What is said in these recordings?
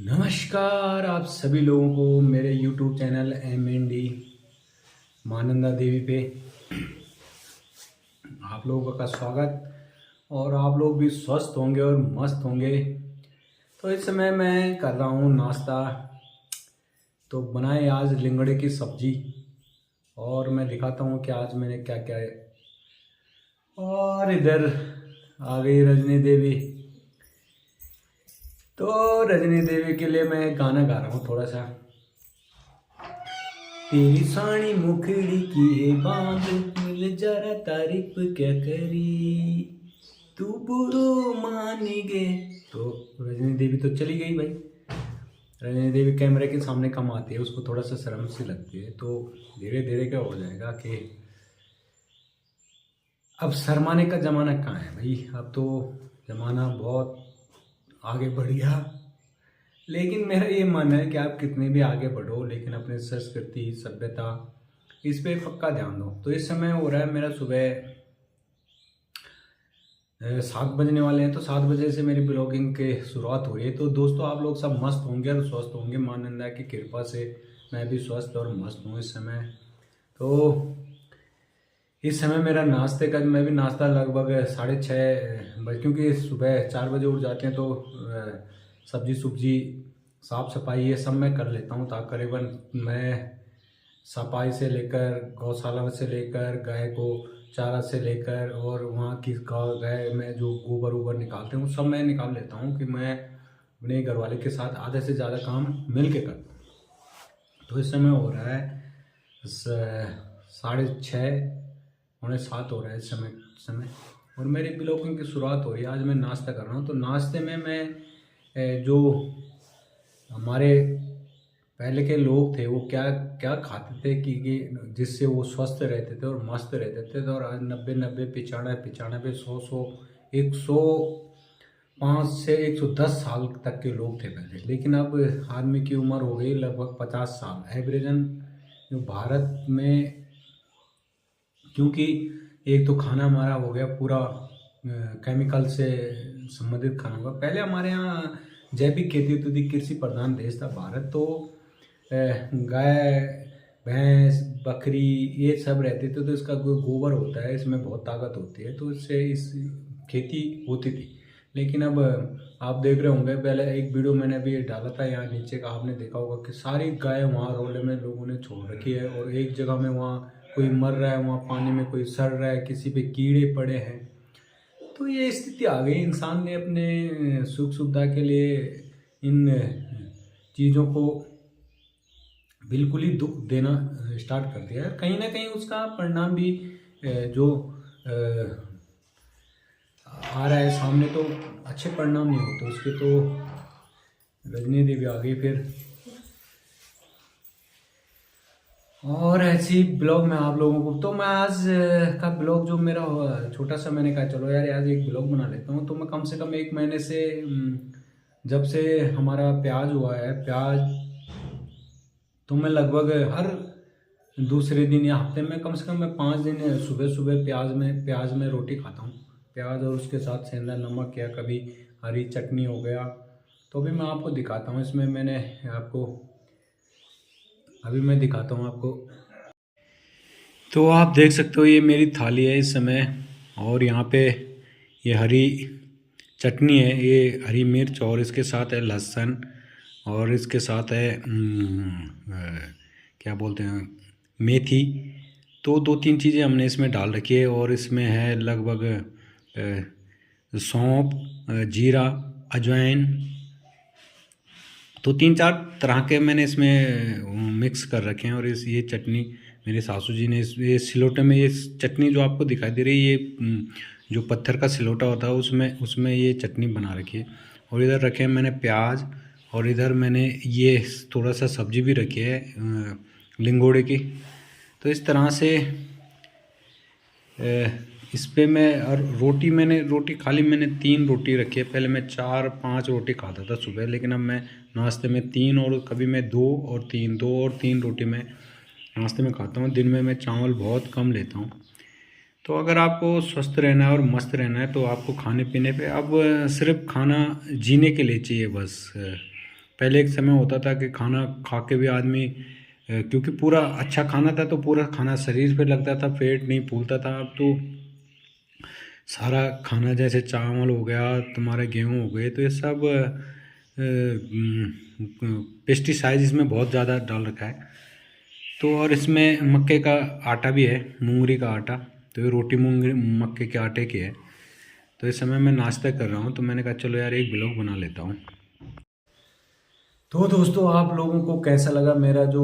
नमस्कार आप सभी लोगों को मेरे YouTube चैनल MND मानंदा देवी पे आप लोगों का स्वागत। और आप लोग भी स्वस्थ होंगे और मस्त होंगे। तो इस समय मैं कर रहा हूँ नाश्ता। तो बनाए आज लिंगड़े की सब्जी और मैं दिखाता हूँ कि आज मैंने क्या क्या है। और इधर आ गई रजनी देवी। तो रजनी देवी के लिए मैं गाना गा रहा हूँ थोड़ा सा। तेरी साणी मुखड़ी की है बांध मिल जरा तारीफ क्या करी तू बुरो मानी गे। तो रजनी देवी तो चली गई भाई। रजनी देवी कैमरे के सामने कम आती है, उसको थोड़ा सा शर्म सी लगती है। तो धीरे धीरे क्या हो जाएगा कि अब शर्माने का ज़माना कहाँ है भाई। अब तो ज़माना बहुत आगे बढ़ गया। लेकिन मेरा ये मानना है कि आप कितने भी आगे बढ़ो लेकिन अपनी संस्कृति सभ्यता इस पे पक्का ध्यान दो। तो इस समय हो रहा है मेरा सुबह 7 बजने वाले हैं। तो 7 बजे से मेरी ब्लॉगिंग की शुरुआत हो रही है। तो दोस्तों आप लोग सब मस्त होंगे और स्वस्थ होंगे। मां नंदा की कृपा से मैं भी स्वस्थ और मस्त हूँ इस समय। तो इस समय मेरा नाश्ते का मैं भी नाश्ता लगभग 6:30 बजे, क्योंकि सुबह 4 बजे उठ जाते हैं। तो सब्जी सुब्जी साफ सफाई ये सब मैं कर लेता हूँ। तकरीबन मैं सफाई से लेकर गौशाला से लेकर गाय को चारा से लेकर और वहाँ की गाय में जो गोबर वोबर निकालते हैं वो सब मैं निकाल लेता हूँ कि मैं अपने घरवाले के साथ आधे से ज़्यादा काम मिल के करता हूँ। तो इस समय हो रहा है 6:30 पौने 7 हो रहा है इस समय और मेरी ब्लॉगिंग की शुरुआत हो रही है। आज मैं नाश्ता कर रहा हूँ। तो नाश्ते में मैं जो हमारे पहले के लोग थे वो क्या क्या खाते थे कि जिससे वो स्वस्थ रहते थे और मस्त रहते थे। तो और आज 90 95 100 105 से 110 साल तक के लोग थे पहले। लेकिन अब आदमी की उम्र हो गई लगभग 50 साल एवरेजन जो भारत में। क्योंकि एक तो खाना हमारा हो गया पूरा केमिकल से संबंधित खाना होगा। पहले हमारे यहाँ जैविक खेती होती थी, कृषि प्रधान देश था भारत। तो गाय भैंस बकरी ये सब रहते थे। तो इसका गोबर होता है, इसमें बहुत ताकत होती है। तो इससे इस खेती होती थी। लेकिन अब आप देख रहे होंगे, पहले एक वीडियो मैंने अभी डाला था यहाँ नीचे का, आपने देखा होगा कि सारी गाय वहाँ रोले में लोगों ने छोड़ रखी है और एक जगह में वहाँ कोई मर रहा है, वहाँ पानी में कोई सड़ रहा है, किसी पे कीड़े पड़े हैं। तो ये स्थिति आ गई। इंसान ने अपने सुख सुविधा के लिए इन चीज़ों को बिल्कुल ही दुख देना स्टार्ट कर दिया है। कहीं ना कहीं उसका परिणाम भी जो आ रहा है सामने, तो अच्छे परिणाम नहीं होते उसके। तो रजनी देवी आ गई फिर। और ऐसी ब्लॉग में आप लोगों को, तो मैं आज का ब्लॉग जो मेरा छोटा सा, मैंने कहा चलो यार आज एक ब्लॉग बना लेता हूँ। तो मैं कम से कम 1 महीने से जब से हमारा प्याज हुआ है प्याज, तो मैं लगभग हर दूसरे दिन या हफ्ते में कम से कम मैं 5 दिन सुबह सुबह प्याज में रोटी खाता हूँ। प्याज और उसके साथ सेंधा नमक या कभी हरी चटनी हो गया। तो अभी मैं आपको दिखाता हूँ इसमें मैंने आपको अभी मैं दिखाता हूँ आपको। तो आप देख सकते हो ये मेरी थाली है इस समय। और यहाँ पे ये हरी चटनी है, ये हरी मिर्च और इसके साथ है लहसुन और इसके साथ है क्या बोलते हैं मेथी। तो 2-3 चीज़ें हमने इसमें डाल रखी है और इसमें है लगभग सौंफ जीरा अजवाइन। तो 3-4 तरह के मैंने इसमें मिक्स कर रखे हैं। और ये चटनी मेरे सासू जी ने ये सिलोटे में, ये चटनी जो आपको दिखाई दे रही है ये जो पत्थर का सिलोटा होता है उसमें ये चटनी बना रखी है। और इधर रखे हैं मैंने प्याज और इधर मैंने ये थोड़ा सा सब्जी भी रखी है लिंगोड़े की। तो इस तरह से इस पे मैं, और रोटी खाली मैंने 3 रोटी रखी है। पहले मैं 4-5 रोटी खाता था सुबह, लेकिन अब मैं नाश्ते में 3 और कभी मैं 2 और 3 रोटी मैं नाश्ते में खाता हूँ। दिन में मैं चावल बहुत कम लेता हूँ। तो अगर आपको स्वस्थ रहना है और मस्त रहना है तो आपको खाने पीने पे अब सिर्फ खाना जीने के लिए चाहिए बस। पहले एक समय होता था कि खाना खा के भी आदमी क्योंकि पूरा अच्छा खाना था तो पूरा खाना शरीर पे लगता था, पेट नहीं फूलता था। अब तो सारा खाना जैसे चावल हो गया, तुम्हारे गेहूँ हो गए, तो ये सब पेस्टिसाइड इसमें बहुत ज़्यादा डाल रखा है। तो और इसमें मक्के का आटा भी है, मूंगरी का आटा। तो ये रोटी मूंगरी मक्के के आटे की है। तो इस समय मैं नाश्ता कर रहा हूँ, तो मैंने कहा चलो यार एक ब्लॉग बना लेता हूँ। तो दोस्तों, आप लोगों को कैसा लगा मेरा जो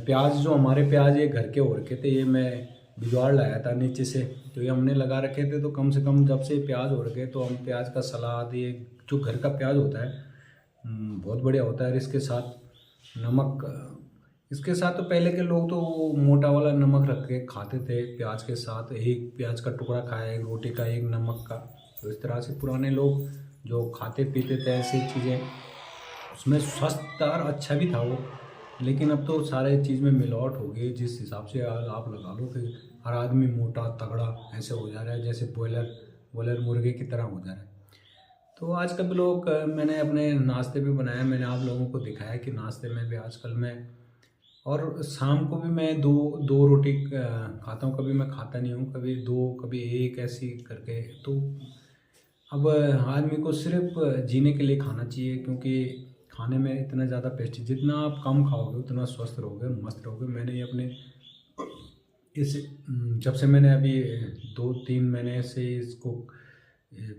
प्याज, जो हमारे प्याज ये घर के हो रखे थे, ये मैं बिजवाड़ लाया था नीचे से, तो ये हमने लगा रखे थे। तो कम से कम जब से प्याज हो रखे तो हम प्याज का सलाद, ये जो घर का प्याज होता है बहुत बढ़िया होता है। और इसके साथ नमक, इसके साथ तो पहले के लोग तो वो मोटा वाला नमक रख के खाते थे प्याज के साथ, एक प्याज का टुकड़ा खाया एक रोटी का, एक नमक का। तो इस तरह से पुराने लोग जो खाते पीते थे ऐसी चीज़ें, उसमें स्वस्थ और अच्छा भी था वो। लेकिन अब तो सारे चीज़ में मिलावट हो गई। जिस हिसाब से आप लगा लो कि हर आदमी मोटा तगड़ा ऐसे हो जा रहा है, जैसे बॉयलर बॉयलर मुर्गे की तरह हो जा रहा है। तो आजकल भी लोग, मैंने अपने नाश्ते भी बनाया, मैंने आप लोगों को दिखाया कि नाश्ते में भी आजकल मैं, और शाम को भी मैं दो दो रोटी खाता हूँ। कभी मैं खाता नहीं हूँ, कभी दो कभी एक, ऐसी करके। तो अब आदमी को सिर्फ जीने के लिए खाना चाहिए, क्योंकि खाने में इतना ज़्यादा पेस्टिसाइड, जितना आप कम खाओगे उतना स्वस्थ रहोगे, मस्त रहोगे। मैंने ये अपने इस जब से मैंने अभी 2-3 महीने से इसको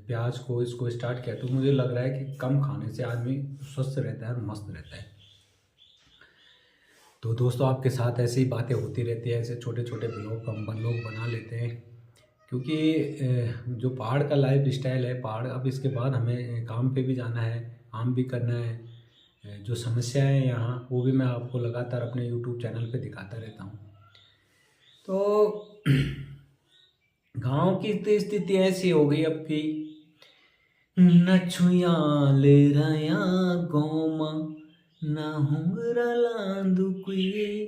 प्याज को इसको स्टार्ट किया, तो मुझे लग रहा है कि कम खाने से आदमी स्वस्थ रहता है और मस्त रहता है। तो दोस्तों, आपके साथ ऐसी ही बातें होती रहती है, ऐसे छोटे छोटे ब्लॉग हम लोग बना लेते हैं। क्योंकि जो पहाड़ का लाइफ स्टाइल है, पहाड़, अब इसके बाद हमें काम पे भी जाना है, काम भी करना है। जो समस्याएं हैं यहाँ, वो भी मैं आपको लगातार अपने यूट्यूब चैनल पे दिखाता रहता हूँ। तो गांव की तो स्थिति ऐसी हो गई अब की, न छुया ले रया गोमा, ना हुंगरा लांदू कुए।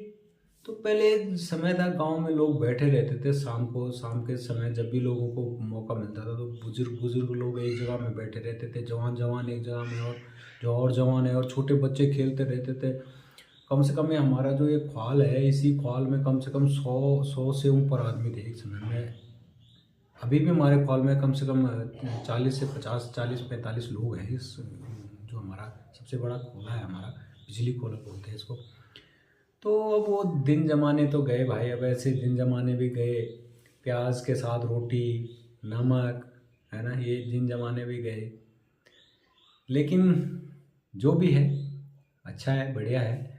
तो पहले समय था, गांव में लोग बैठे रहते थे शाम को, शाम के समय जब भी लोगों को मौका मिलता था तो बुजुर्ग बुजुर्ग लोग एक जगह में बैठे रहते थे, जवान जवान एक जगह में, और जो और जवान है और छोटे बच्चे खेलते रहते थे। कम से कम ये हमारा जो ये ख्वाल है, इसी ख्वाल में कम से कम 100 से ऊपर आदमी थे एक समय में। अभी भी हमारे ख्वाल में कम से कम 40 से 50, 40-45 लोग हैं। इस जो हमारा सबसे बड़ा खोला है, हमारा बिजली खोला बोलते हैं इसको। तो अब वो दिन जमाने तो गए भाई, अब ऐसे दिन जमाने भी गए। प्याज के साथ रोटी, नमक, है ना, ये दिन जमाने भी गए। लेकिन जो भी है अच्छा है, बढ़िया है।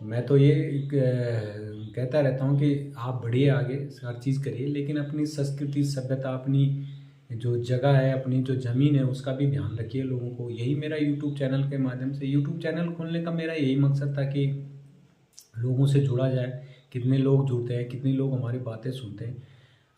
मैं तो ये कहता रहता हूँ कि आप बढ़िए आगे, हर चीज़ करिए, लेकिन अपनी संस्कृति सभ्यता, अपनी जो जगह है, अपनी जो ज़मीन है, उसका भी ध्यान रखिए लोगों को। यही मेरा यूट्यूब चैनल के माध्यम से, यूट्यूब चैनल खोलने का मेरा यही मकसद था कि लोगों से जुड़ा जाए। कितने लोग जुड़ते हैं, कितने लोग हमारी बातें सुनते हैं।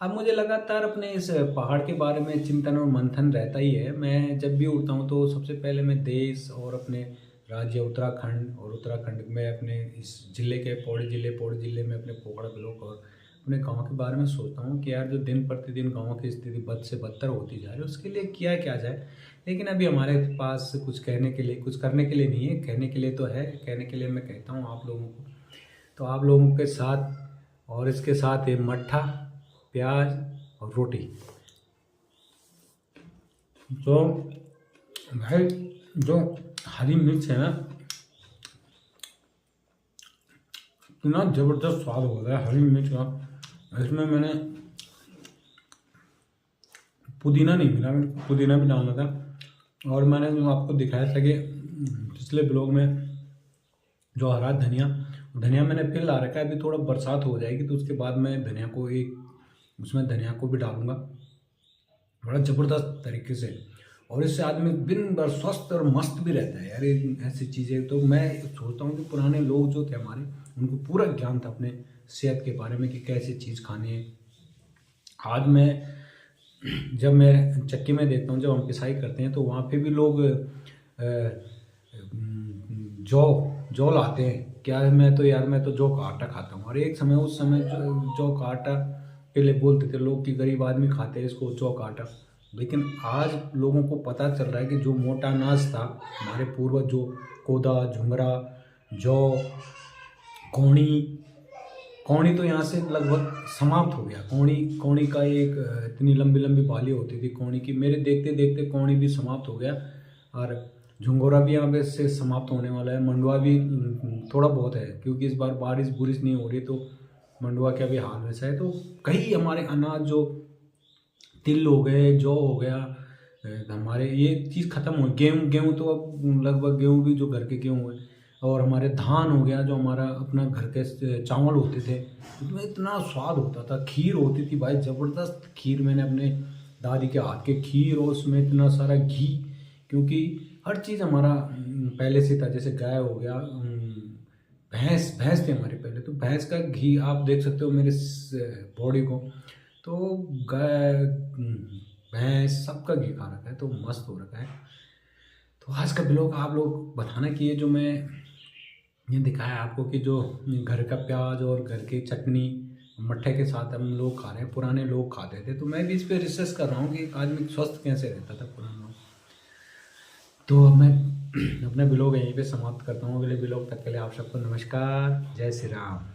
अब मुझे लगातार अपने इस पहाड़ के बारे में चिंतन और मंथन रहता ही है। मैं जब भी उठता हूँ तो सबसे पहले मैं देश और अपने राज्य उत्तराखंड, और उत्तराखंड में अपने इस जिले के पौड़ी जिले में अपने पोखरा ब्लॉक और अपने गांव के बारे में सोचता हूँ कि यार जो दिन प्रतिदिन गांव की स्थिति बद से बदतर होती जा रही है, उसके लिए किया क्या जाए। लेकिन अभी हमारे पास कुछ कहने के लिए, कुछ करने के लिए नहीं है। कहने के लिए तो है, कहने के लिए मैं कहता हूँ आप लोगों को। तो आप लोगों के साथ, और इसके साथ ये मट्ठा, प्याज और रोटी। तो भाई, जो हरी मिर्च है ना, इतना ज़बरदस्त स्वाद हो रहा है हरी मिर्च का। इसमें मैंने पुदीना नहीं मिला, मैंने पुदीना भी डालना था। और मैंने जो आपको दिखाया था कि पिछले ब्लॉग में जो हरा धनिया, धनिया मैंने फिर ला रखा है। अभी थोड़ा बरसात हो जाएगी तो उसके बाद मैं धनिया को उसमें धनिया को भी डालूंगा बड़ा ज़बरदस्त तरीके से। और इससे आदमी दिन भर स्वस्थ और मस्त भी रहता है यार, ये ऐसी चीज़ें। तो मैं सोचता हूँ कि पुराने लोग जो थे हमारे, उनको पूरा ज्ञान था अपने सेहत के बारे में कि कैसी चीज़ खानी है। आज मैं जब मैं चक्की में देखता हूँ, जब हम पिसाई करते हैं तो वहाँ पे भी लोग जौ जौ लाते हैं। क्या है, मैं तो जौ का आटा खाता हूँ। और एक समय, उस समय जौ का आटा पहले बोलते थे लोग कि गरीब आदमी खाते हैं इसको, जौ का आटा। लेकिन आज लोगों को पता चल रहा है कि जो मोटा अनाज था, हमारे पूर्वज जो कोदा, झुमरा, जौ, कौड़ी, कौड़ी तो यहाँ से लगभग समाप्त हो गया। कौड़ी कौड़ी का एक इतनी लंबी लंबी बाली होती थी कौड़ी की, मेरे देखते देखते कौड़ी भी समाप्त हो गया। और झुंगोरा भी यहाँ पे से समाप्त होने वाला है। मंडुआ भी थोड़ा बहुत है, क्योंकि इस बार बारिश बुरिश नहीं हो रही, तो मंडुआ का भी हाल वैसा है। तो कई हमारे अनाज जो तिल हो गए, जौ हो गया, हमारे ये चीज़ खत्म हो। गेहूँ गेहूँ तो अब लगभग गेहूँ भी जो घर के गेहूँ है, और हमारे धान हो गया जो हमारा अपना घर के चावल होते थे, उसमें इतना स्वाद होता था। खीर होती थी भाई, ज़बरदस्त खीर। मैंने अपने दादी के हाथ के खीर, और उसमें इतना सारा घी, क्योंकि हर चीज़ हमारा पहले से था। जैसे गाय हो गया, भैंस भैंस थी हमारे पहले, तो भैंस का घी आप देख सकते हो मेरे बॉडी को। तो गाय, भैंस सबका घी खा रखा है, तो मस्त हो रखा है। तो आज का ब्लॉग आप लोग बताना कि ये जो मैं ये दिखाया आपको कि जो घर का प्याज और घर की चटनी मट्ठे के साथ हम लोग खा रहे हैं, पुराने लोग खाते थे। तो मैं भी इस पर रिसर्च कर रहा हूँ कि आदमी स्वस्थ कैसे रहता था पुराना लोग। तो अब मैं अपना ब्लॉग यहीं पे समाप्त करता हूँ। अगले ब्लॉग तक के लिए आप सबको नमस्कार, जय श्री राम।